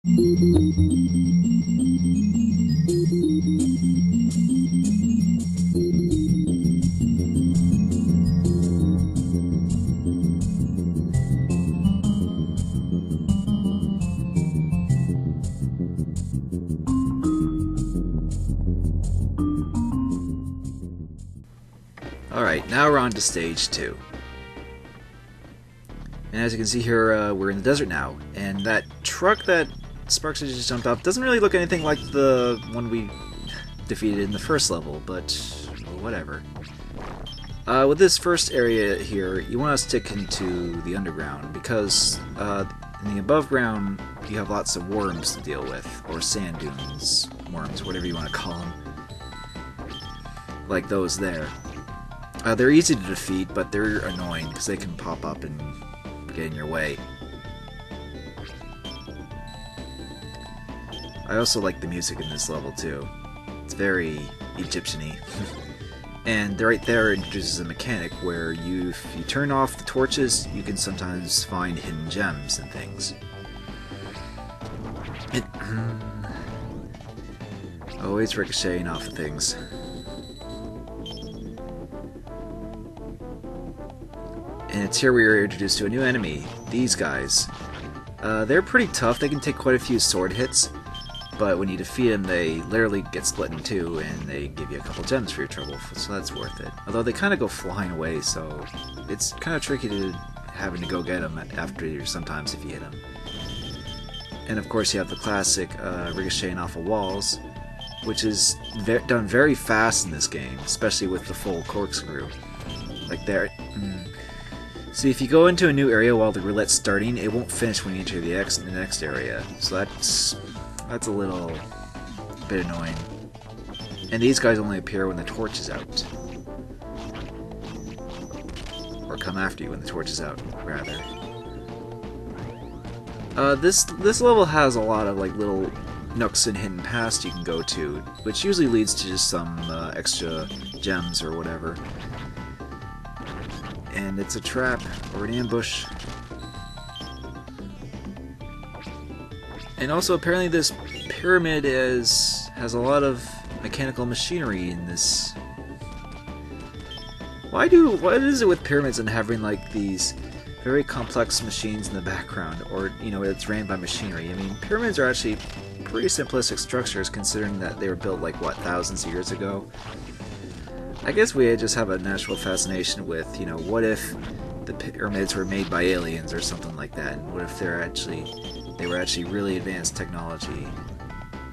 Alright, now we're on to stage 2. And as you can see here, we're in the desert now, and that truck that Sparkster just jumped off doesn't really look anything like the one we defeated in the first level, but whatever. With this first area here, you want to stick into the underground, because in the above ground you have lots of worms to deal with, or sand dunes, worms, whatever you want to call them. Like those there. They're easy to defeat, but they're annoying because they can pop up and get in your way. I also like the music in this level too. It's very Egyptian-y. And right there introduces a mechanic where if you turn off the torches, you can sometimes find hidden gems and things. Always ricocheting off of things. And it's here we are introduced to a new enemy, these guys. They're pretty tough, they can take quite a few sword hits, but when you defeat them they literally get split in two and they give you a couple gems for your trouble, so that's worth it. Although they kind of go flying away, so it's kind of tricky to having to go get them after sometimes if you hit them. And of course you have the classic ricocheting off of walls, which is done very fast in this game, especially with the full corkscrew. Like there. See, if you go into a new area while the roulette's starting, it won't finish when you enter the next area. So that's a little bit annoying. And these guys only appear when the torch is out. Or come after you when the torch is out, rather. This level has a lot of like little nooks and hidden paths you can go to, which usually leads to just some extra gems or whatever. And it's a trap or an ambush. And also apparently this pyramid has a lot of mechanical machinery in this. What is it with pyramids and having like these very complex machines in the background, or you know, it's ran by machinery? I mean, pyramids are actually pretty simplistic structures considering that they were built like what, thousands of years ago. I guess we just have a natural fascination with, you know, what if the pyramids were made by aliens or something like that, and what if they were actually really advanced technology,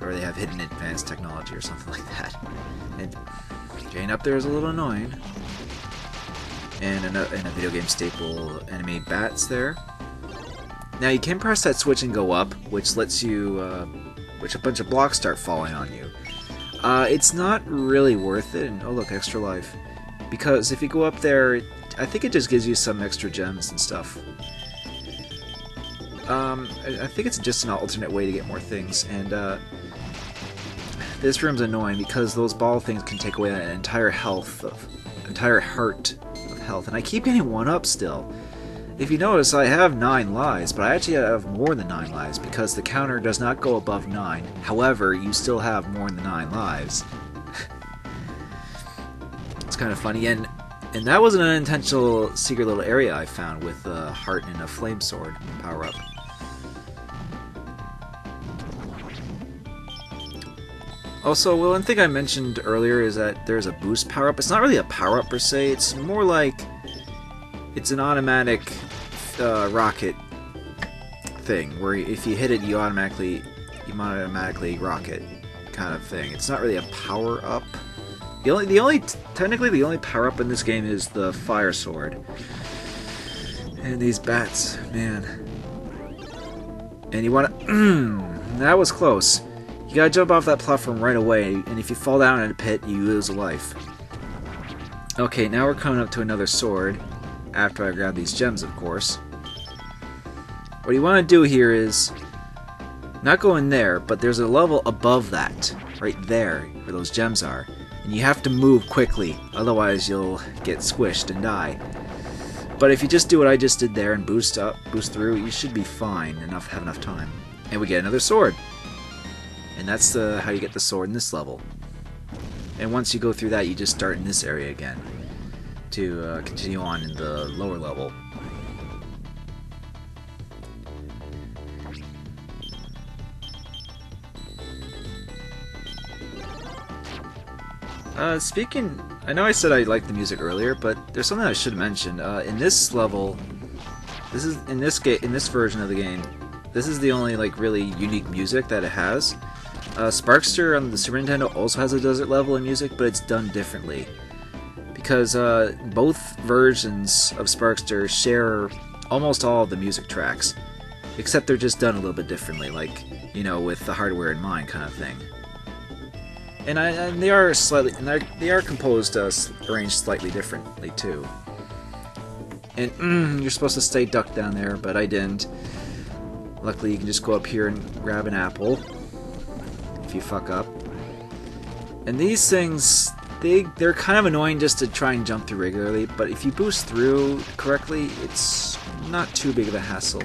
or they have hidden advanced technology or something like that. And getting up there is a little annoying. And a video game staple, enemy bats there. Now you can press that switch and go up, which lets you, which a bunch of blocks start falling on you. It's not really worth it, and oh look, extra life. Because if you go up there, I think it just gives you some extra gems and stuff. I think it's just an alternate way to get more things, and this room's annoying because those ball things can take away an entire heart of health, and I keep getting one up still. If you notice, I have 9 lives, but I actually have more than 9 lives because the counter does not go above 9. However, you still have more than 9 lives. It's kind of funny, and that was an unintentional secret little area I found with a heart and a flame sword power up. Also, one thing I mentioned earlier is that there's a boost power up. It's not really a power up per se. It's more like it's an automatic rocket thing, where if you hit it, you automatically rocket kind of thing. It's not really a power up. Technically the only power up in this game is the fire sword. And these bats, man. And you want to, that was close. You gotta jump off that platform right away, and if you fall down in a pit, you lose a life. Okay, now we're coming up to another sword. After I grab these gems, of course. What you want to do here is not go in there, but there's a level above that, right there, where those gems are. And you have to move quickly, otherwise you'll get squished and die. But if you just do what I just did there and boost through, you should be fine, have enough time. And we get another sword. And that's how you get the sword in this level. And once you go through that, you just start in this area again to continue on in the lower level. Speaking, I know I said I liked the music earlier, but there's something I should have mentioned. In this level, in this version of the game, this is the only like really unique music that it has. Sparkster on the Super Nintendo also has a desert level in music, but it's done differently because both versions of Sparkster share almost all of the music tracks, except they're just done a little bit differently, like with the hardware in mind kind of thing. And they are composed, arranged slightly differently too. And you're supposed to stay ducked down there, but I didn't. Luckily, you can just go up here and grab an apple if you fuck up. And these things, they're kind of annoying just to try and jump through regularly, but if you boost through correctly, it's not too big of a hassle.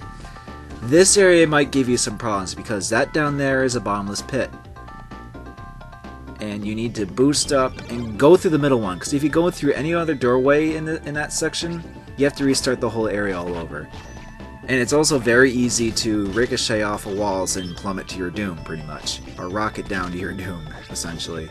This area might give you some problems because that down there is a bottomless pit. And you need to boost up and go through the middle one, because if you go through any other doorway in that section, you have to restart the whole area all over. And it's also very easy to ricochet off of walls and plummet to your doom, pretty much. Or rocket down to your doom, essentially.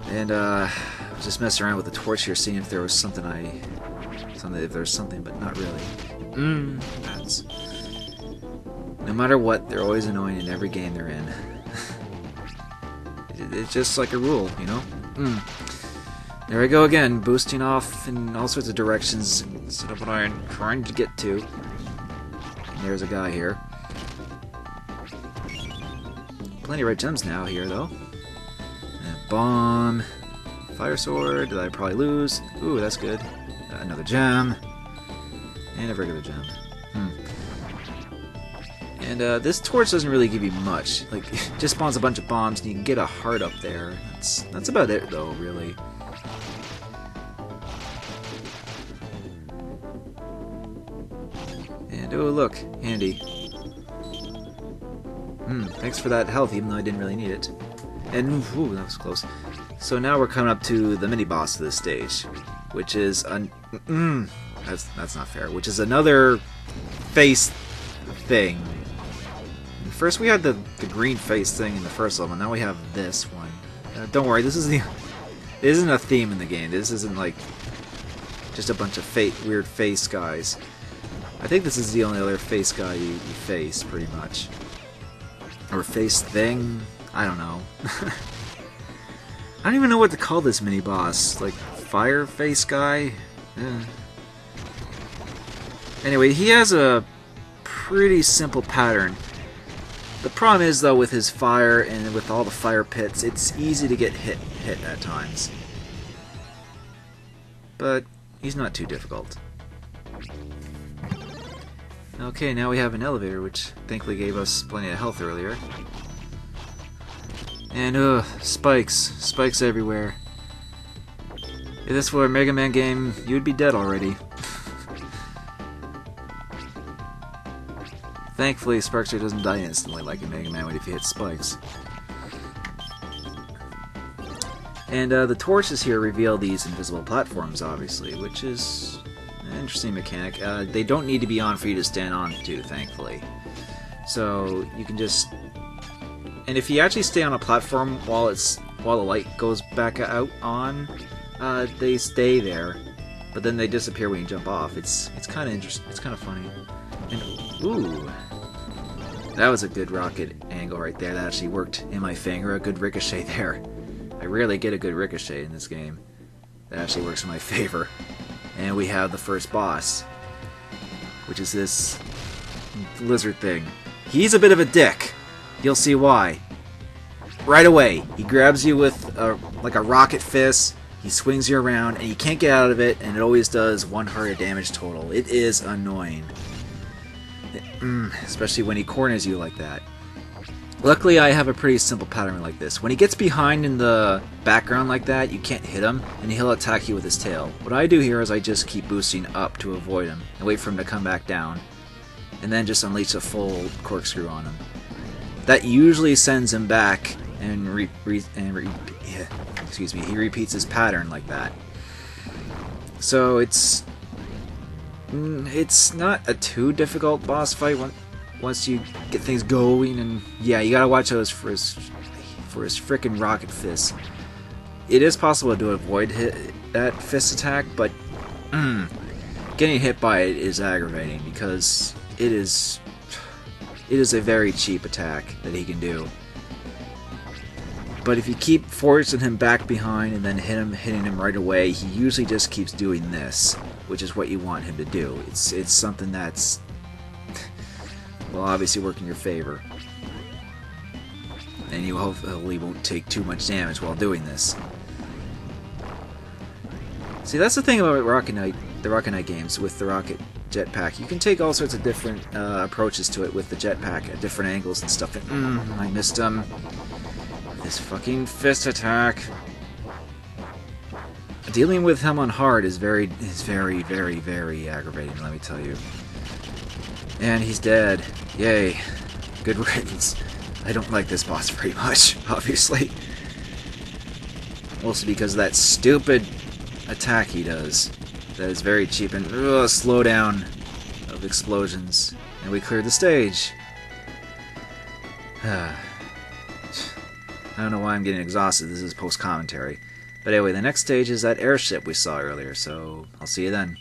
And I was just messing around with the torch here, seeing if there was something if there's something, but not really. That's... No matter what, they're always annoying in every game they're in. It's just like a rule, you know? There I go again, boosting off in all sorts of directions instead of what I'm trying to get to. And there's a guy here. Plenty of red gems now here, though. And a bomb. Fire sword, did I probably lose? Ooh, that's good. Another gem. And a regular gem. And this torch doesn't really give you much. Like, it just spawns a bunch of bombs and you can get a heart up there. That's about it, though, really. And, oh, look, handy. Thanks for that health, even though I didn't really need it. And, ooh, that was close. So now we're coming up to the mini-boss of this stage, which is that's not fair. Which is another face thing. First we had the green face thing in the first level, now we have this one. Don't worry, this isn't a theme in the game. This isn't like just a bunch of weird face guys. I think this is the only other face guy you face, pretty much. Or face thing? I don't know. I don't even know what to call this mini-boss. Like, fire face guy? Anyway, he has a pretty simple pattern. The problem is, though, with his fire and with all the fire pits, it's easy to get hit at times. But he's not too difficult. Okay, now we have an elevator, which thankfully gave us plenty of health earlier. And, spikes. Spikes everywhere. If this were a Mega Man game, you'd be dead already. Thankfully, Sparkster doesn't die instantly like in Mega Man if he hits spikes. And the torches here reveal these invisible platforms, obviously, which is an interesting mechanic. They don't need to be on for you to stand on to, thankfully. So you can just... And if you actually stay on a platform while the light goes back out on, they stay there, but then they disappear when you jump off. It's kind of interesting. It's kind of funny. And ooh, that was a good rocket angle right there. That actually worked in my favor. A good ricochet there. I rarely get a good ricochet in this game. That actually works in my favor. And we have the first boss, which is this lizard thing. He's a bit of a dick. You'll see why. Right away, he grabs you with like a rocket fist. He swings you around, and you can't get out of it, and it always does 1 heart of damage total. It is annoying. Especially when he corners you like that. Luckily, I have a pretty simple pattern like this. When he gets behind in the background like that, you can't hit him, and he'll attack you with his tail. What I do here is I just keep boosting up to avoid him, and wait for him to come back down, and then just unleash a full corkscrew on him. That usually sends him back, and he repeats his pattern like that. So it's not a too difficult boss fight once you get things going, and yeah, you gotta watch out for his frickin' rocket fist. It is possible to avoid that fist attack, but getting hit by it is aggravating because it is a very cheap attack that he can do. But if you keep forcing him back behind and then hitting him right away, he usually just keeps doing this, which is what you want him to do. It's something that's will obviously work in your favor, and you hopefully won't take too much damage while doing this. See, that's the thing about the Rocket Knight games with the Rocket Jetpack. You can take all sorts of different approaches to it with the jetpack at different angles and stuff. And I missed him. This fucking fist attack. Dealing with him on hard is very, very, very aggravating. Let me tell you. And he's dead. Yay. Good riddance. I don't like this boss very much, obviously. Mostly because of that stupid attack he does. That is very cheap and slowdown of explosions. And we cleared the stage. I don't know why I'm getting exhausted. This is post-commentary. But anyway, the next stage is that airship we saw earlier, so I'll see you then.